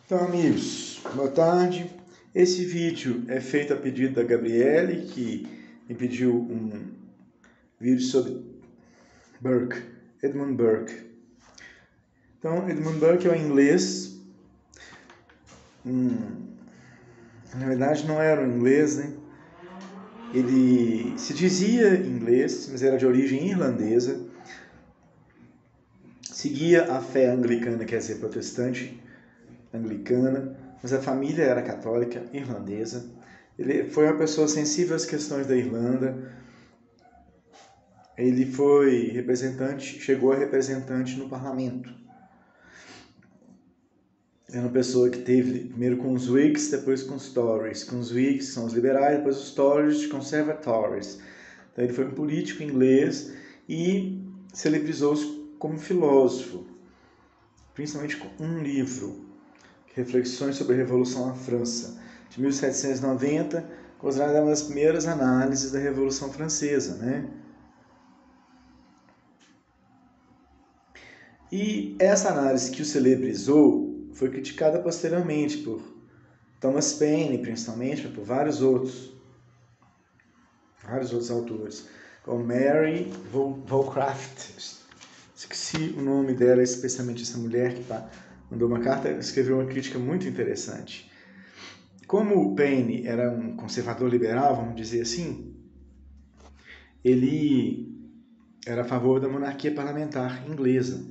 Então, amigos, boa tarde. Esse vídeo é feito a pedido da Gabriele, que me pediu um vídeo sobre Burke, Edmund Burke. Então, Edmund Burke é um inglês, na verdade não era um inglês, né? Ele se dizia inglês, mas era de origem irlandesa, seguia a fé anglicana, quer dizer, protestante anglicana, mas a família era católica irlandesa. Ele foi uma pessoa sensível às questões da Irlanda. Ele foi representante, chegou a representante no parlamento. Era uma pessoa que teve primeiro com os Whigs, depois com os Tories. Com os Whigs são os liberais, depois os Tories, os conservadores. Então ele foi um político inglês e celebrizou-se como filósofo, principalmente com um livro, Reflexões sobre a Revolução na França, de 1790, considerada uma das primeiras análises da Revolução Francesa, né? E essa análise que o celebrizou foi criticada posteriormente por Thomas Paine, principalmente, mas por vários outros autores, como Mary Wollstonecraft. Esqueci o nome dela, especialmente essa mulher que mandou uma carta, escreveu uma crítica muito interessante. Como Paine era um conservador liberal, vamos dizer assim, ele era a favor da monarquia parlamentar inglesa,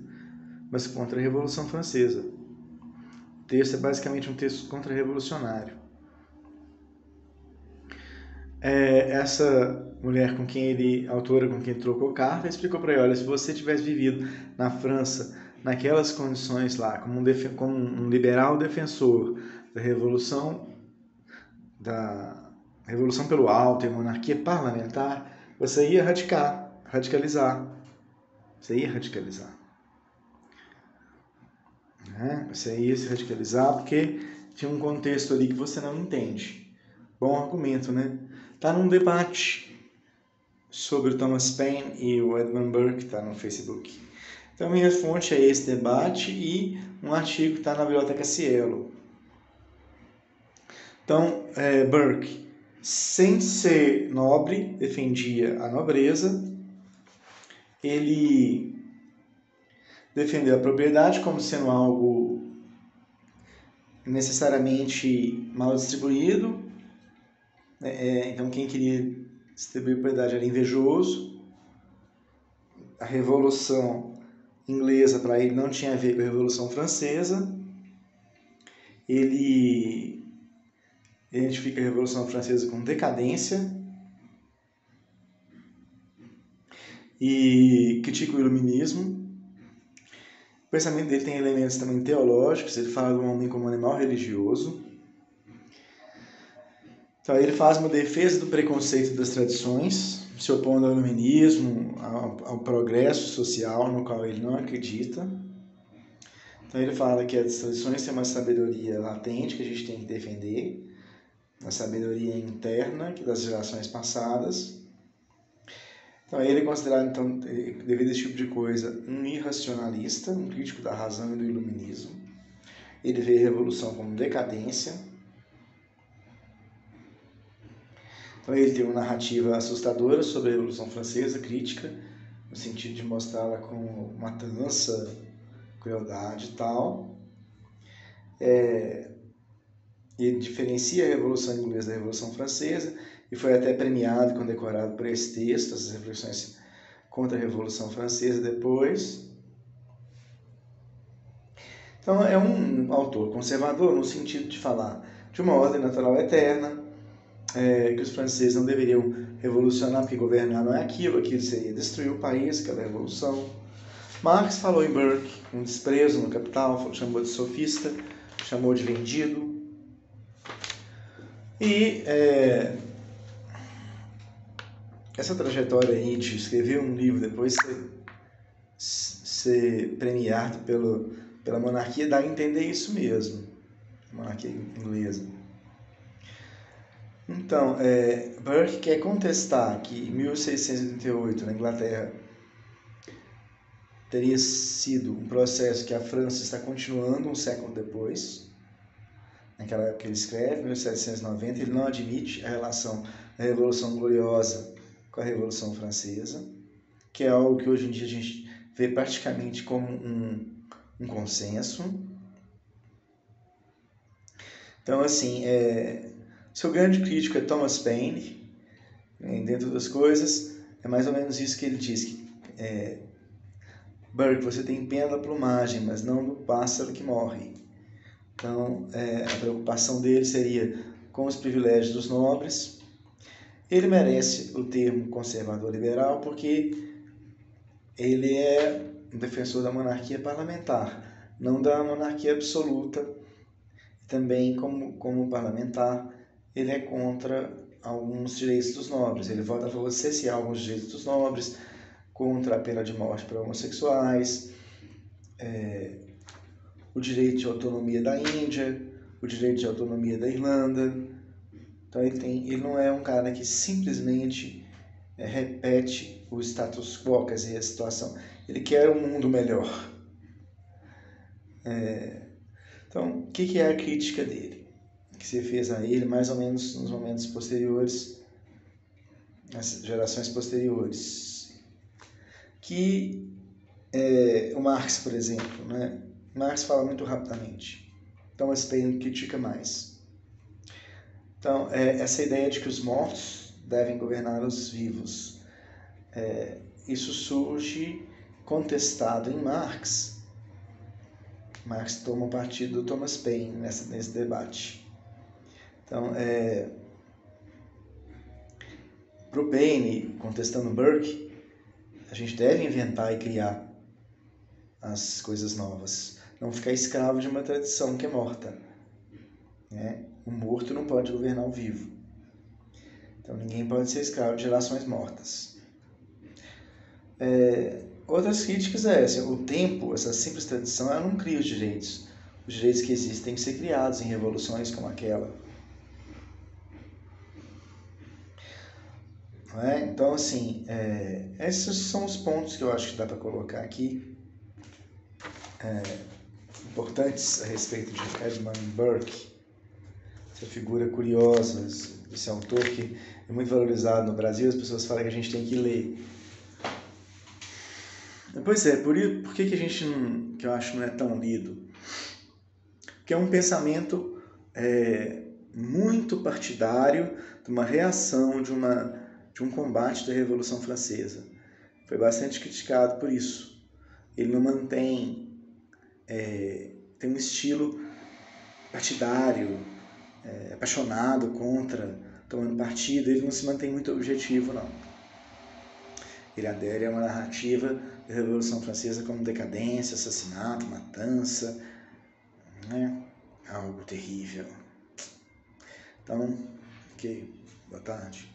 mas contra a Revolução Francesa. O texto é basicamente um texto contra-revolucionário. Essa mulher autora com quem ele trocou carta, explicou para ele, olha, se você tivesse vivido na França, naquelas condições lá, como um liberal defensor da revolução pelo alto e monarquia parlamentar, você ia radicalizar. Você ia radicalizar. Você ia se radicalizar porque tinha um contexto ali que você não entende. Bom argumento, né? Está num debate sobre o Thomas Paine e o Edmund Burke, está no Facebook. Então, minha fonte é esse debate e um artigo que está na Biblioteca Cielo. Então, Burke, sem ser nobre, defendia a nobreza. Ele defendeu a propriedade como sendo algo necessariamente mal distribuído. Então, quem queria distribuir propriedade era invejoso. A Revolução Inglesa, para ele, não tinha a ver com a Revolução Francesa. Ele identifica a Revolução Francesa com decadência e critica o iluminismo. O pensamento dele tem elementos também teológicos, ele fala do homem como um animal religioso. Então ele faz uma defesa do preconceito das tradições, se opondo ao iluminismo, ao progresso social no qual ele não acredita. Então ele fala que as tradições têm uma sabedoria latente que a gente tem que defender, a sabedoria interna que das gerações passadas. Então ele é considerado, devido a esse tipo de coisa, um irracionalista, um crítico da razão e do iluminismo. Ele vê a revolução como decadência. Então ele tem uma narrativa assustadora sobre a Revolução Francesa, crítica, no sentido de mostrá-la como matança, crueldade e tal. Ele diferencia a Revolução Inglesa da Revolução Francesa e foi até premiado e condecorado por esse texto, essas reflexões contra a Revolução Francesa depois. Então é um autor conservador no sentido de falar de uma ordem natural eterna, que os franceses não deveriam revolucionar porque governar não é aquilo seria destruir o país, aquela revolução. Marx falou em Burke com desprezo no Capital, chamou de sofista, chamou de vendido. E essa trajetória aí de escrever um livro, depois ser premiado pela monarquia, dá a entender isso mesmo, a monarquia inglesa. Então, Burke quer contestar que em 1688, na Inglaterra, teria sido um processo que a França está continuando um século depois. naquela época que ele escreve, 1790, ele não admite a relação da Revolução Gloriosa com a Revolução Francesa, que é algo que hoje em dia a gente vê praticamente como um consenso. Então, assim, seu grande crítico é Thomas Paine, dentro das coisas, é mais ou menos isso que ele diz, que Burke, você tem pena da plumagem, mas não do pássaro que morre. Então, a preocupação dele seria com os privilégios dos nobres. Ele merece o termo conservador-liberal porque ele é um defensor da monarquia parlamentar, não da monarquia absoluta. Também, como parlamentar, ele é contra alguns direitos dos nobres. Ele vota a favor de cessear alguns direitos dos nobres, contra a pena de morte para homossexuais, o direito de autonomia da Índia, o direito de autonomia da Irlanda. Então ele não é um cara que simplesmente repete o status quo, quer dizer, a situação. Ele quer um mundo melhor. Então, o que é a crítica dele? Que se fez a ele mais ou menos nos momentos posteriores, nas gerações posteriores. Que o Marx, por exemplo, né? Marx fala muito rapidamente. Thomas Paine critica mais. Então, essa ideia de que os mortos devem governar os vivos, isso surge contestado em Marx. Marx toma partido do Thomas Paine nesse debate. Então, para o Paine, contestando Burke, a gente deve inventar e criar as coisas novas. Não ficar escravo de uma tradição que é morta. Né? O morto não pode governar o vivo. Então ninguém pode ser escravo de gerações mortas. Outras críticas o tempo, essa simples tradição, ela não cria os direitos. Os direitos que existem têm que ser criados em revoluções como aquela. Então, assim, esses são os pontos que eu acho que dá para colocar aqui, importantes a respeito de Edmund Burke, essa figura curiosa, esse autor que é muito valorizado no Brasil. As pessoas falam que a gente tem que ler. Pois é, por que a gente não, que eu acho que não é tão lido? Porque é um pensamento muito partidário, de uma reação, de um combate da Revolução Francesa. Foi bastante criticado por isso. Ele não mantém, tem um estilo partidário, apaixonado contra, tomando partido. Ele não se mantém muito objetivo, não. Ele adere a uma narrativa da Revolução Francesa como decadência, assassinato, matança, né? Algo terrível. Então, ok, boa tarde.